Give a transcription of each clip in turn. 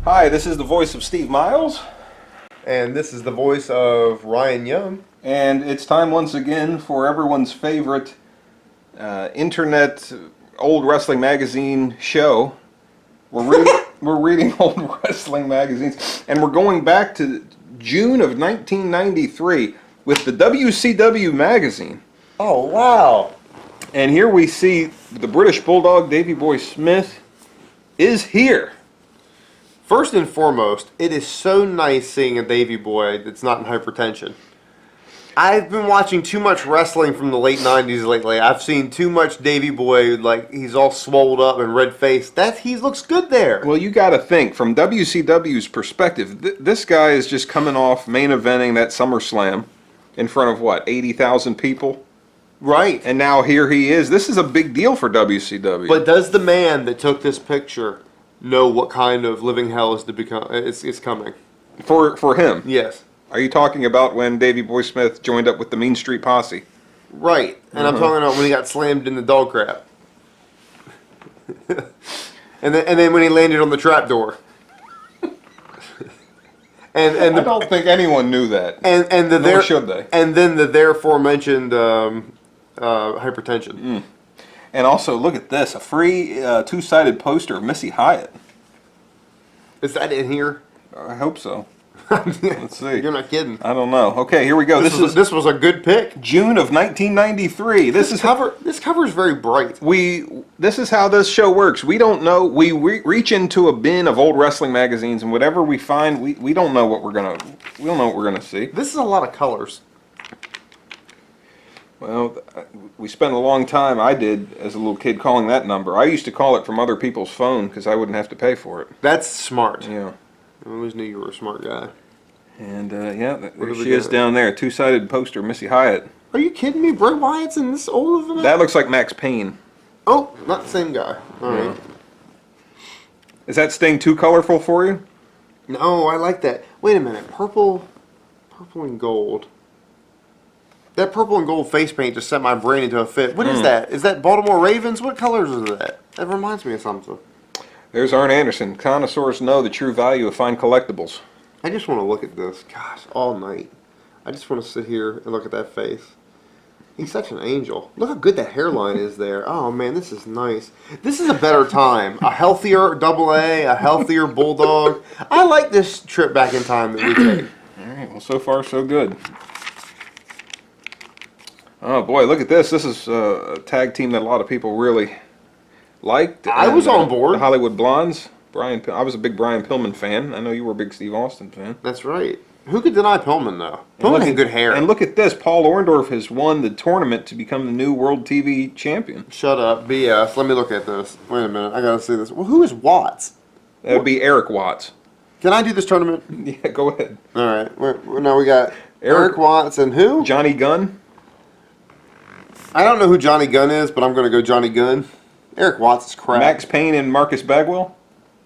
Hi, this is the voice of Steve Miles. And this is the voice of Ryan Young. And it's time once again for everyone's favorite internet old wrestling magazine show. We're reading old wrestling magazines, and we're going back to June of 1993 with the WCW magazine. Oh, wow. And here we see the British Bulldog, Davey Boy Smith, is here. First and foremost, it is so nice seeing a Davey Boy that's not in hypertension. I've been watching too much wrestling from the late 90s lately. I've seen too much Davey Boy, like he's all swolled up and red-faced. He looks good there. Well, you got to think, from WCW's perspective, this guy is just coming off main eventing that SummerSlam in front of, what, 80,000 people? Right. And now here he is. This is a big deal for WCW. But does the man that took this picture know what kind of living hell is coming? For him? Yes. Are you talking about when Davey Boy Smith joined up with the Mean Street Posse? Right. And I'm talking about when he got slammed in the dog crap. and then when he landed on the trap door. and I don't think anyone knew that. Nor should they. And then the therefore mentioned hypertension. Mm. And also, look at this, a free two-sided poster of Missy Hyatt. Is that in here? I hope so. Let's see. You're not kidding. I don't know. Okay, here we go. This was a good pick. June of 1993. This cover is very bright. This is how this show works. We don't know. We reach into a bin of old wrestling magazines, and whatever we find, we don't know what we're gonna see. This is a lot of colors. Well, we spent a long time, I did, as a little kid, calling that number. I used to call it from other people's phone because I wouldn't have to pay for it. That's smart. Yeah. I always knew you were a smart guy. And, there she is down there. Two-sided poster, Missy Hyatt. Are you kidding me? Bray Wyatt's in this old of a man? That looks like Max Payne. Oh, not the same guy. All right. Is that Sting too colorful for you? No, I like that. Wait a minute. Purple and gold. That purple and gold face paint just sent my brain into a fit. What is that? Is that Baltimore Ravens? What colors is that? That reminds me of something. There's Arn Anderson. Connoisseurs know the true value of fine collectibles. I just want to look at this, gosh, all night. I just want to sit here and look at that face. He's such an angel. Look how good that hairline is there. Oh, man, this is nice. This is a better time. A healthier AA, a healthier Bulldog. I like this trip back in time that we take. All right, well, so far, so good. Oh, boy, look at this. This is a tag team that a lot of people really liked. I was on board. The Hollywood Blondes. I was a big Brian Pillman fan. I know you were a big Steve Austin fan. That's right. Who could deny Pillman, though? Pillman had good hair. And look at this. Paul Orndorff has won the tournament to become the new World TV champion. Shut up. BS. Let me look at this. Wait a minute. I got to see this. Well, who is Watts? That would be Eric Watts. Can I do this tournament? Yeah, go ahead. All right. Now we got Eric Watts and who? Johnny Gunn. I don't know who Johnny Gunn is, but I'm going to go Johnny Gunn. Eric Watts is crap. Max Payne and Marcus Bagwell.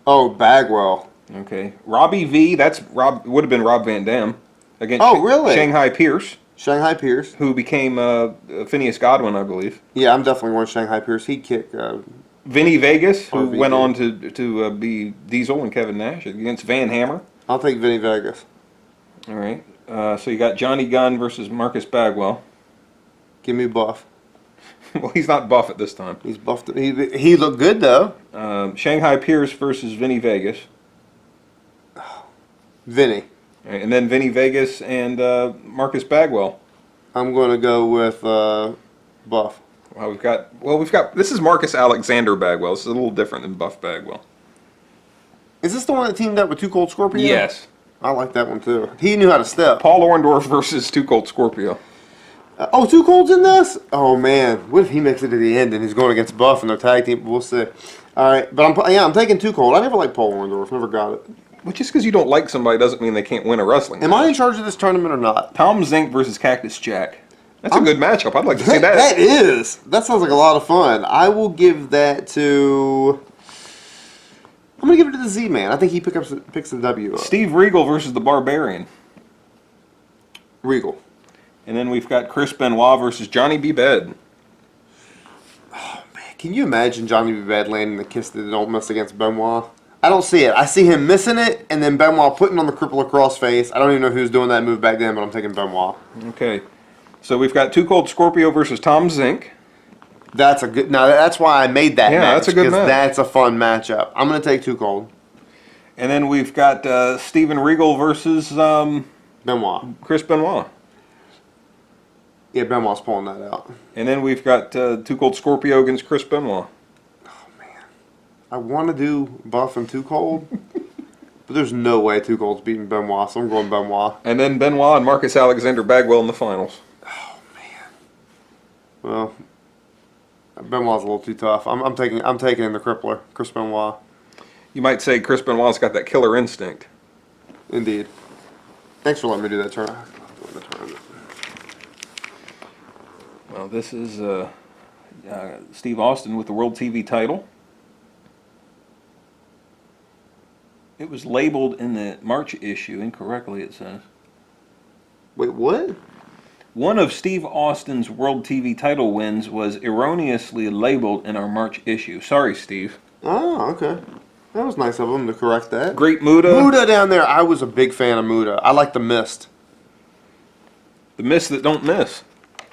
Oh, Bagwell. Okay. Robbie V. Would have been Rob Van Dam. Against really? Shanghai Pierce. Shanghai Pierce. Who became Phineas Godwin, I believe. Yeah, I'm definitely going Shanghai Pierce. He'd kick... Vinny Vegas, who went on to be Diesel and Kevin Nash against Van Hammer. I'll take Vinny Vegas. All right. So you got Johnny Gunn versus Marcus Bagwell. Give me Buff. Well, he's not buff at this time. He's buffed. He looked good, though. Shanghai Pierce versus Vinny Vegas. Vinny. All right, and then Vinny Vegas and Marcus Bagwell. I'm going to go with Buff. Well, we've got. This is Marcus Alexander Bagwell. This is a little different than Buff Bagwell. Is this the one that teamed up with Too Cold Scorpio? Yes. I like that one, too. He knew how to step. Paul Orndorff versus Too Cold Scorpio. Too Cold's in this? Oh, man. What if he makes it to the end and he's going against Buff and their tag team? We'll see. All right. But I'm taking Too Cold. I never liked Paul Orndorff. Never got it. Well, just because you don't like somebody doesn't mean they can't win a wrestling match. Am I in charge of this tournament or not? Tom Zink versus Cactus Jack. That's a good matchup. I'd like to see that. That is. That sounds like a lot of fun. I will give that to... I'm going to give it to the Z-Man. I think he picks the W up. Steve Regal versus the Barbarian. Regal. And then we've got Chris Benoit versus Johnny B. Bed. Oh, man. Can you imagine Johnny B. Bed landing the kiss that don't miss against Benoit? I don't see it. I see him missing it, and then Benoit putting on the crippler crossface. I don't even know who's doing that move back then, but I'm taking Benoit. Okay. So we've got Too Cold Scorpio versus Tom Zink. That's a good. Now that's why I made that match. Yeah, that's a good match. That's a fun matchup. I'm gonna take Too Cold. And then we've got Steven Regal versus Benoit. Chris Benoit. Yeah, Benoit's pulling that out. And then we've got Too Cold Scorpio against Chris Benoit. I want to do Buff and Too Cold, but there's no way Too Cold's beating Benoit, so I'm going Benoit. And then Benoit and Marcus Alexander Bagwell in the finals. Oh man. Well, Benoit's a little too tough. I'm taking in the crippler, Chris Benoit. You might say Chris Benoit's got that killer instinct. Indeed. Thanks for letting me do that turn. Well, this is Steve Austin with the World TV title. It was labeled in the March issue incorrectly, it says. Wait, what? One of Steve Austin's World TV title wins was erroneously labeled in our March issue. Sorry, Steve. Oh, okay. That was nice of him to correct that. Great Muda. Muda down there. I was a big fan of Muda. I like the mist. The miss that don't miss.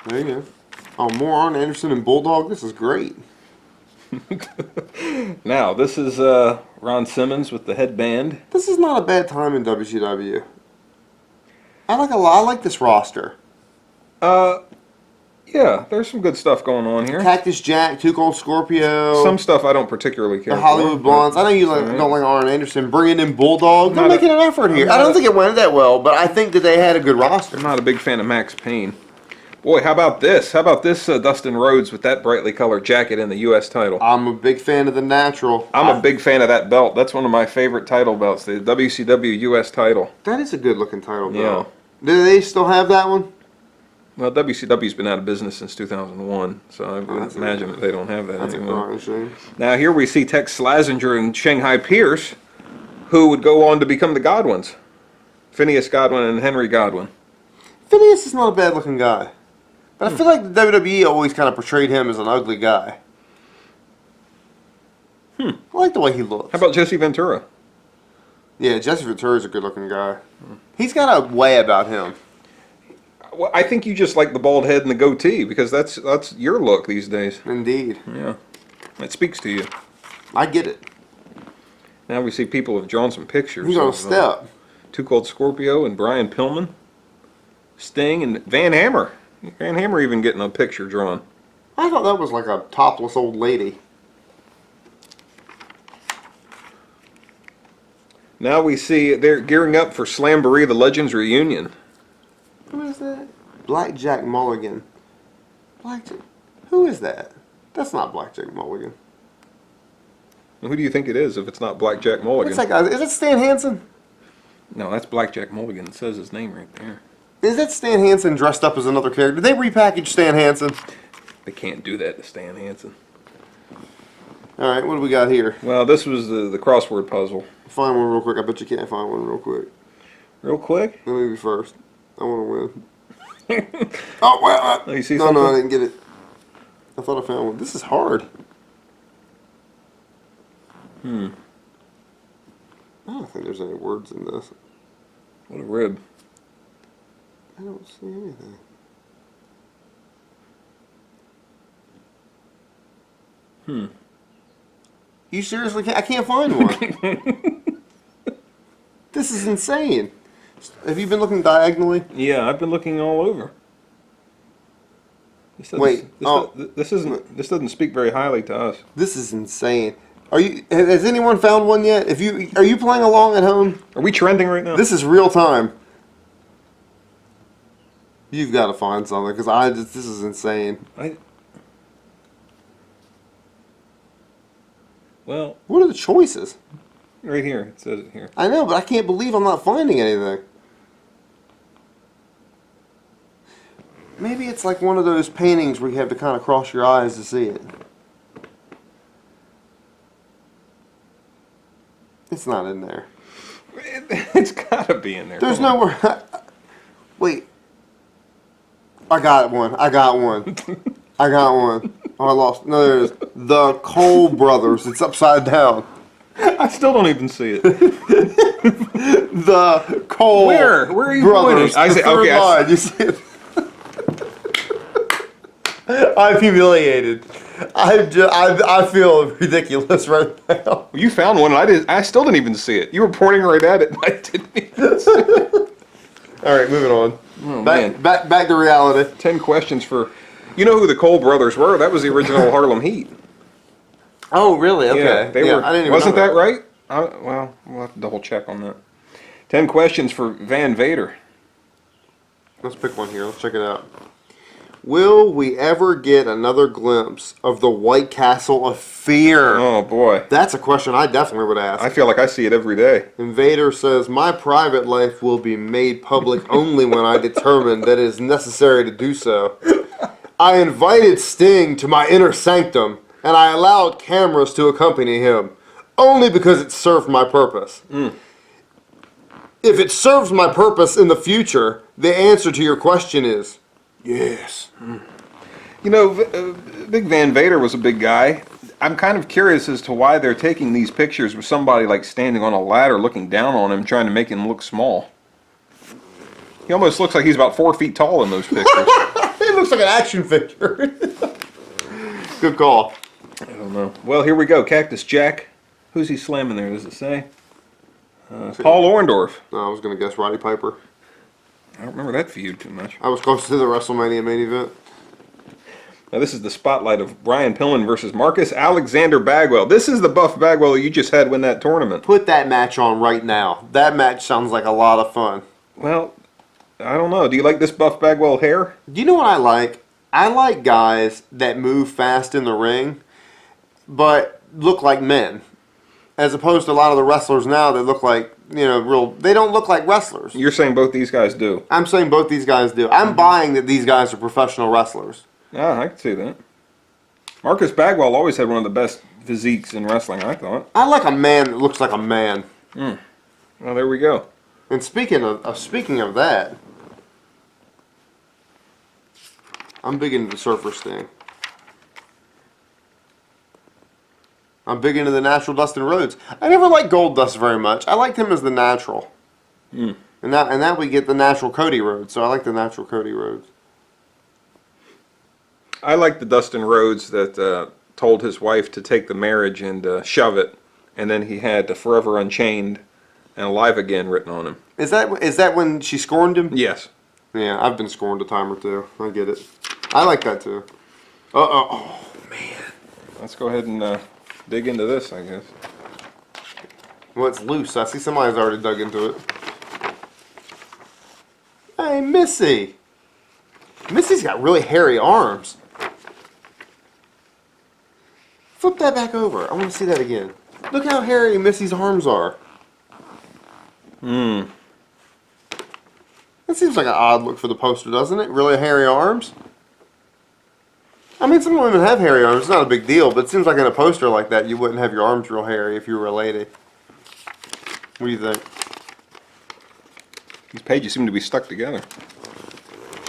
There you go. Oh, more Arn Anderson and Bulldog. This is great. Now, this is Ron Simmons with the headband. This is not a bad time in WCW. I like this roster. Yeah, there's some good stuff going on here. Cactus Jack, Too Cold Scorpio. Some stuff I don't particularly care The Hollywood for. Blondes. I know you don't like Arn Anderson. Bringing in Bulldog. They're making an effort here. I don't think it went that well, but I think that they had a good roster. I'm not a big fan of Max Payne. Boy, how about this? How about this Dustin Rhodes with that brightly colored jacket in the U.S. title? I'm a big fan of the Natural. I'm a big fan of that belt. That's one of my favorite title belts, the WCW U.S. title. That is a good looking title belt. Yeah. Do they still have that one? Well, WCW's been out of business since 2001, so I would imagine that they don't have that anymore. That's a shame. Now here we see Tex Slazenger and Shanghai Pierce, who would go on to become the Godwins. Phineas Godwin and Henry Godwin. Phineas is not a bad looking guy. But I feel like the WWE always kind of portrayed him as an ugly guy. I like the way he looks. How about Jesse Ventura? Yeah, Jesse Ventura's a good looking guy. He's got a way about him. Well, I think you just like the bald head and the goatee because that's your look these days. Indeed. Yeah, it speaks to you. I get it. Now we see people have drawn some pictures. He's on a step. Too Cold Scorpio and Brian Pillman, Sting and Van Hammer. Van Hammer even getting a picture drawn. I thought that was like a topless old lady. Now we see they're gearing up for Slamboree, the Legends reunion. Who is that? Blackjack Mulligan. Blackjack. Who is that? That's not Blackjack Mulligan. Who do you think it is if it's not Blackjack Mulligan? What's that guy? Is it Stan Hansen? No, that's Blackjack Mulligan. It says his name right there. Is that Stan Hansen dressed up as another character? Did they repackage Stan Hansen? They can't do that to Stan Hansen. All right, what do we got here? Well, this was the crossword puzzle. Find one real quick. I bet you can't find one real quick. Real quick? Let me be first. I want to win. Oh, well. Oh, you see no, something? no, I didn't get it. I thought I found one. This is hard. I don't think there's any words in this. What a rib. I don't see anything. You seriously can't? I can't find one. This is insane. Have you been looking diagonally? Yeah, I've been looking all over. This Wait, this doesn't speak very highly to us. This is insane. Has anyone found one yet? Are you playing along at home? Are we trending right now? This is real time. You've got to find something because this is insane. Well, What are the choices? right here. It says it here. I know, but I can't believe I'm not finding anything. Maybe it's like one of those paintings where you have to kind of cross your eyes to see it. It's not in there. It's gotta be in there. There's Come on. nowhere. Wait. I got one. I got one. I got one. Oh, I lost. No, there it is. The Cole Brothers. It's upside down. I still don't even see it. The Cole Where are you brothers. pointing? I the say, third okay. line. You see it? I'm humiliated. I feel ridiculous right now. You found one, and I still didn't even see it. You were pointing right at it, and I didn't even see it. All right, moving on. Oh, man. Back to reality. 10 questions for... You know who the Cole brothers were? That was the original Harlem Heat. Oh, really? Okay. Yeah, they were. I didn't even Wasn't know that right? Well, we'll have to double check on that. 10 questions for Van Vader. Let's pick one here. Let's check it out. Will we ever get another glimpse of the White Castle of Fear? Oh, boy. That's a question I definitely would ask. I feel like I see it every day. Invader says, my private life will be made public only when I determine that it is necessary to do so. I invited Sting to my inner sanctum, and I allowed cameras to accompany him, only because it served my purpose. If it serves my purpose in the future, the answer to your question is yes. You know, Big Van Vader was a big guy. I'm kind of curious as to why they're taking these pictures with somebody like standing on a ladder looking down on him, trying to make him look small. He almost looks like he's about 4 feet tall in those pictures. It looks like an action figure. Good call. I don't know. Well, here we go. Cactus Jack. Who's he slamming there? Does it say? Paul Orndorff. No, I was going to guess Roddy Piper. I don't remember that feud too much. I was close to the WrestleMania main event. Now this is the spotlight of Brian Pillman versus Marcus Alexander Bagwell. This is the Buff Bagwell you just had win that tournament. Put that match on right now. That match sounds like a lot of fun. Well, I don't know. Do you like this Buff Bagwell hair? Do you know what I like? I like guys that move fast in the ring, but look like men. As opposed to a lot of the wrestlers now that look like, they don't look like wrestlers. You're saying both these guys do? I'm saying both these guys do. I'm buying that these guys are professional wrestlers. Yeah, I can see that. Marcus Bagwell always had one of the best physiques in wrestling, I thought. I like a man that looks like a man. Well, there we go. And speaking of that, I'm big into the Surfer Sting. I'm big into the natural Dustin Rhodes. I never liked Gold Dust very much. I liked him as the natural. And now we get the natural Cody Rhodes, so I like the natural Cody Rhodes. I like the Dustin Rhodes that told his wife to take the marriage and shove it, and then he had the Forever Unchained and Alive Again written on him. Is that when she scorned him? Yes. Yeah, I've been scorned a time or two. I get it. I like that too. Oh man. Let's go ahead and dig into this, I guess. Well, it's loose. I see somebody's already dug into it. Hey, Missy. Missy's got really hairy arms. Flip that back over. I want to see that again. Look how hairy Missy's arms are. That seems like an odd look for the poster, doesn't it? Really hairy arms? I mean, some women have hairy arms. It's not a big deal, but it seems like in a poster like that, you wouldn't have your arms real hairy if you were a lady. What do you think? These pages seem to be stuck together.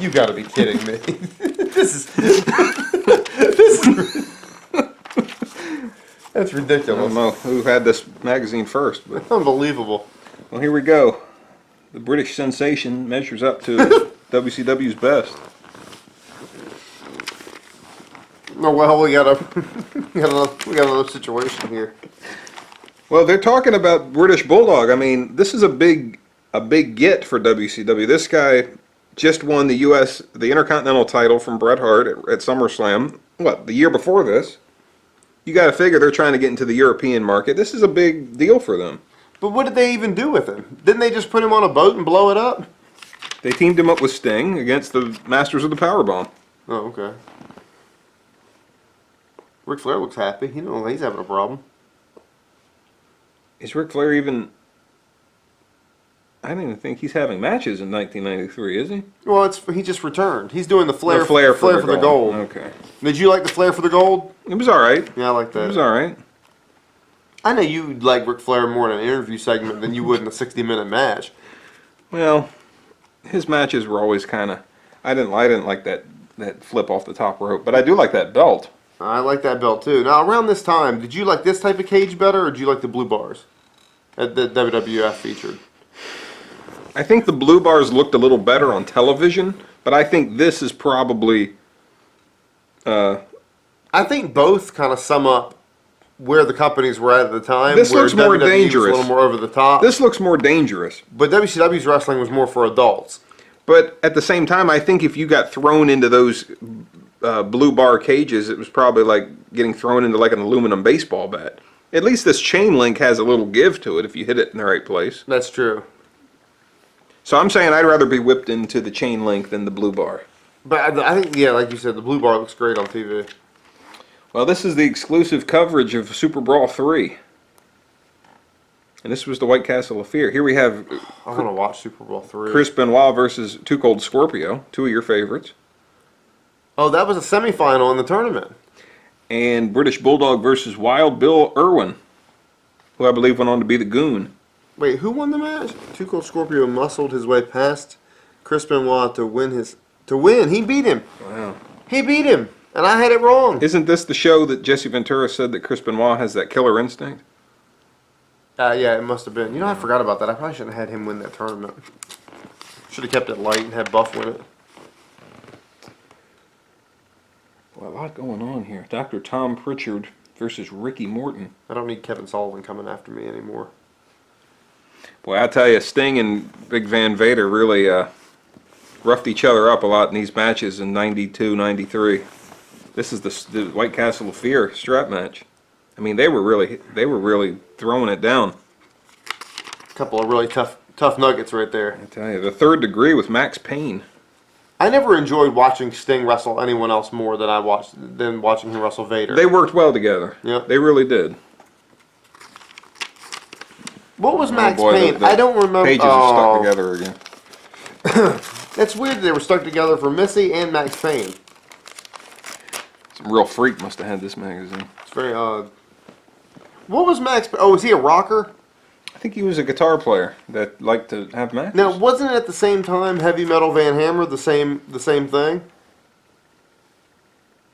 You got to be kidding me. This is that's I ridiculous. don't know who had this magazine first, but Unbelievable. well, here we go. The British sensation measures up to WCW's best. Oh well, we got another situation here. Well, they're talking about British Bulldog. I mean, this is a big get for WCW. This guy just won the Intercontinental title from Bret Hart at SummerSlam. What, the year before this? You got to figure they're trying to get into the European market. This is a big deal for them. But what did they even do with him? Didn't they just put him on a boat and blow it up? They teamed him up with Sting against the Masters of the Powerbomb. Oh, okay. Ric Flair looks happy. You know he's having a problem. Is Ric Flair even... I don't even think he's having matches in 1993, is he? Well, he just returned. He's doing the Flair, The Flair for the gold. Okay. Did you like the Flair for the gold? It was all right. Yeah, I like that. It was all right. I know you like Ric Flair more in an interview segment than you would in a 60-minute match. Well, his matches were always kind of... I didn't like that flip off the top rope, but I do like that belt. I like that belt too. Now, around this time, did you like this type of cage better, or did you like the blue bars that WWF featured? I think the blue bars looked a little better on television, but I think this is probably. I think both kind of sum up where the companies were at the time. This where looks more WWE was dangerous. a little more over the top. This looks more dangerous. But WCW's wrestling was more for adults. But at the same time, I think if you got thrown into those blue bar cages, it was probably like getting thrown into like an aluminum baseball bat. At least this chain link has a little give to it if you hit it in the right place. That's true. So I'm saying I'd rather be whipped into the chain link than the blue bar. But I think, yeah, like you said, the blue bar looks great on TV. Well, this is the exclusive coverage of Super Brawl 3. And this was the White Castle of Fear. Here we have I want to watch Super Bowl 3. Chris Benoit versus Too Cold Scorpio, two of your favorites. Oh, that was a semifinal in the tournament. And British Bulldog versus Wild Bill Irwin, who I believe went on to be the Goon. Wait, who won the match? Too Cold Scorpio muscled his way past Chris Benoit to win his... To win! He beat him! Wow. He beat him! And I had it wrong! Isn't this the show that Jesse Ventura said that Chris Benoit has that killer instinct? Yeah, it must have been. You know, I forgot about that. I probably shouldn't have had him win that tournament. Should have kept it light and had Buff win it. Well, a lot going on here. Dr. Tom Pritchard versus Ricky Morton. I don't need Kevin Sullivan coming after me anymore. Boy, I tell you, Sting and Big Van Vader really roughed each other up a lot in these matches in 92, 93. This is the White Castle of Fear strap match. I mean, they were really throwing it down. A couple of really tough nuggets right there. I tell you, the Third Degree with Max Payne. I never enjoyed watching Sting wrestle anyone else more than watching him wrestle Vader. They worked well together. Yep. They really did. What was Max boy, Payne? the I don't remember. Pages are stuck together again. That's weird. They were stuck together for Missy and Max Payne. Some real freak must have had this magazine. It's very odd. What was Max? Oh, was he a rocker? I think he was a guitar player that liked to have matches. Now, wasn't it at the same time Heavy Metal Van Hammer the same thing?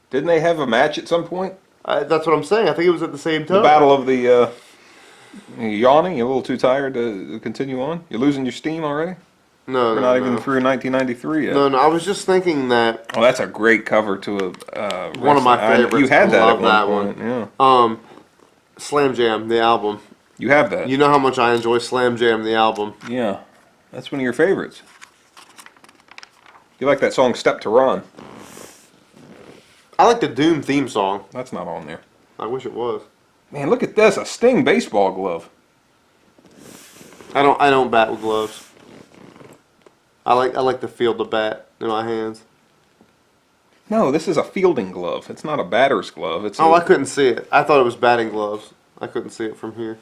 Didn't they have a match at some point? That's what I'm saying. I think it was at the same time. The Battle of the you yawning? You a little too tired to continue on? You losing your steam already? No, We're not even through 1993 yet. No, I was just thinking that. Oh, that's a great cover to a one of my favorites. You had that I at love one that point. one. Yeah. Slam Jam, the album. You have that. You know how much I enjoy Slam Jam, the album. Yeah. That's one of your favorites. You like that song Step to Run? I like the Doom theme song. That's not on there. I wish it was. Man, look at this. A Sting baseball glove. I don't bat with gloves. I like to feel the bat in my hands. No, this is a fielding glove. It's not a batter's glove. It's I couldn't see it. I thought it was batting gloves. I couldn't see it from here.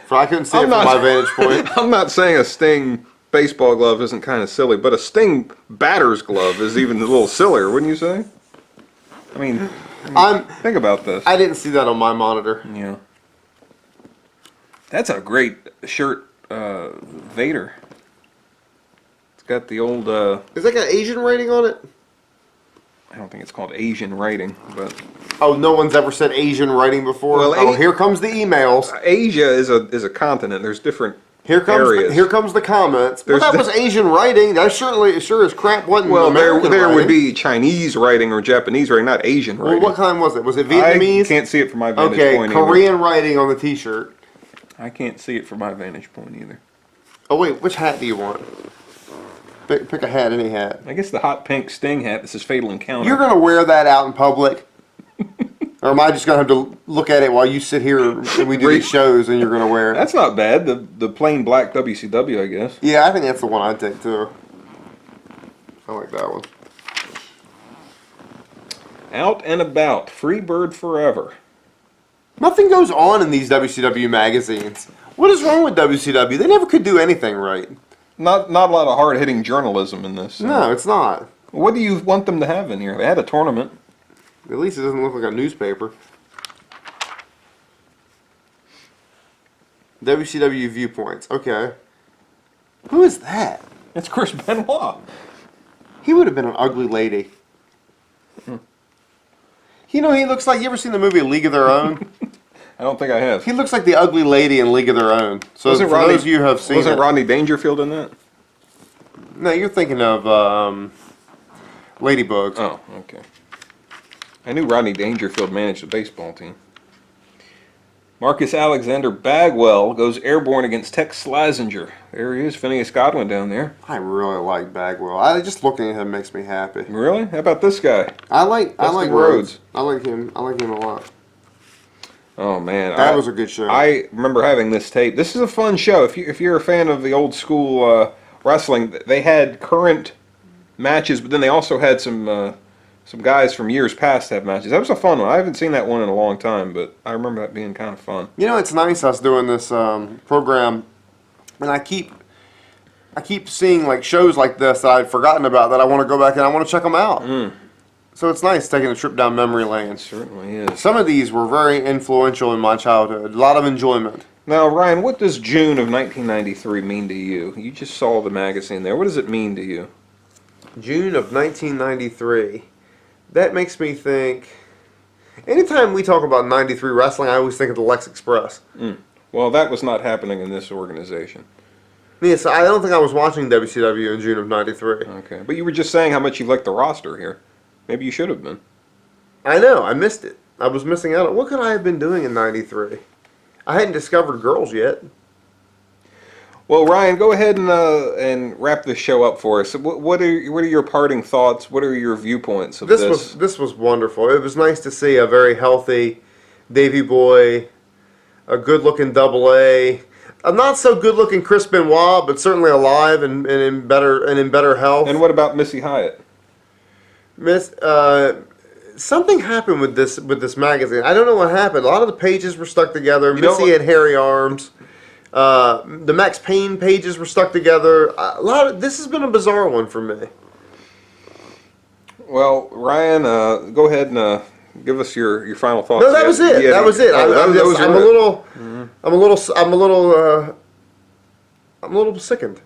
I couldn't see it from not- my vantage point. I'm not saying a Sting baseball glove isn't kind of silly, but a Sting batter's glove is even a little sillier, wouldn't you say? I mean, think about this. I didn't see that on my monitor. Yeah. That's a great shirt, Vader. It's got the old, Is that got Asian writing on it? I don't think it's called Asian writing, but Oh, no one's ever said Asian writing before. Well, here comes the emails. Asia is a continent. There's different Here areas. comes the comments. There's Well, that was Asian writing. That sure as crap wasn't Well, American there would writing. be Chinese writing or Japanese writing, not Asian Well, writing. what kind was it? Was it I Vietnamese? can't see it from my vantage Okay, point Korean writing on the T-shirt. either. I can't see it from my vantage point either. Oh wait, which hat do you want? Pick a hat, any hat. I guess the hot pink Sting hat. This is Fatal Encounter. You're gonna wear that out in public, or am I just gonna have to look at it while you sit here and we do these shows and you're gonna wear it? That's not bad. The plain black WCW, I guess. Yeah, I think that's the one I'd take too. I like that one. Out and About, Free Bird Forever. Nothing goes on in these WCW magazines. What is wrong with WCW? They never could do anything right. Not a lot of hard hitting journalism in this. No, it's not. What do you want them to have in here? They had a tournament. At least it doesn't look like a newspaper. WCW Viewpoints. Okay. Who is that? It's Chris Benoit. He would have been an ugly lady. You know, he looks like, you ever seen the movie League of Their Own? I don't think I have. He looks like the ugly lady in League of Their Own. So Wasn't for those of you who have seen Wasn't it, Rodney Dangerfield in that? no, you're thinking of Ladybugs. Oh, okay. I knew Rodney Dangerfield managed a baseball team. Marcus Alexander Bagwell goes airborne against Tex Slazenger. There he is, Phineas Godwin down there. I really like Bagwell. Just looking at him makes me happy. Really? How about this guy? I like Dusty Rhodes. I like him a lot. Oh man, That was a good show. I remember having this tape. This is a fun show. If you're a fan of the old school wrestling, they had current matches, but then they also had some guys from years past have matches. That was a fun one. I haven't seen that one in a long time, but I remember that being kind of fun. You know, it's nice us doing this program, and I keep seeing like shows like this that I'd forgotten about that I want to go back and I want to check them out. So it's nice taking a trip down memory lane. It certainly is. Some of these were very influential in my childhood. A lot of enjoyment. Now, Ryan, what does June of 1993 mean to you? You just saw the magazine there. What does it mean to you? June of 1993. That makes me think. Anytime we talk about 93 wrestling, I always think of the Lex Express. Well, that was not happening in this organization. Yes, I don't think I was watching WCW in June of 93. Okay. But you were just saying how much you liked the roster here. Maybe you should have been. I know, I missed it. I was missing out on. What could I have been doing in 93? I hadn't discovered girls yet. Well, Ryan, go ahead and wrap this show up for us. What are your parting thoughts? What are your viewpoints of this? This was wonderful. It was nice to see a very healthy Davey Boy, a good-looking Double A, a not so good-looking Chris Benoit, but certainly alive and in better health. And what about Missy Hyatt? Something happened with this magazine. I don't know what happened. A lot of the pages were stuck together. Missy had hairy arms. The Max Payne pages were stuck together. This has been a bizarre one for me. Well, Ryan, go ahead and give us your final thoughts. No, that was it. Yeah, that was it. I'm a little sickened.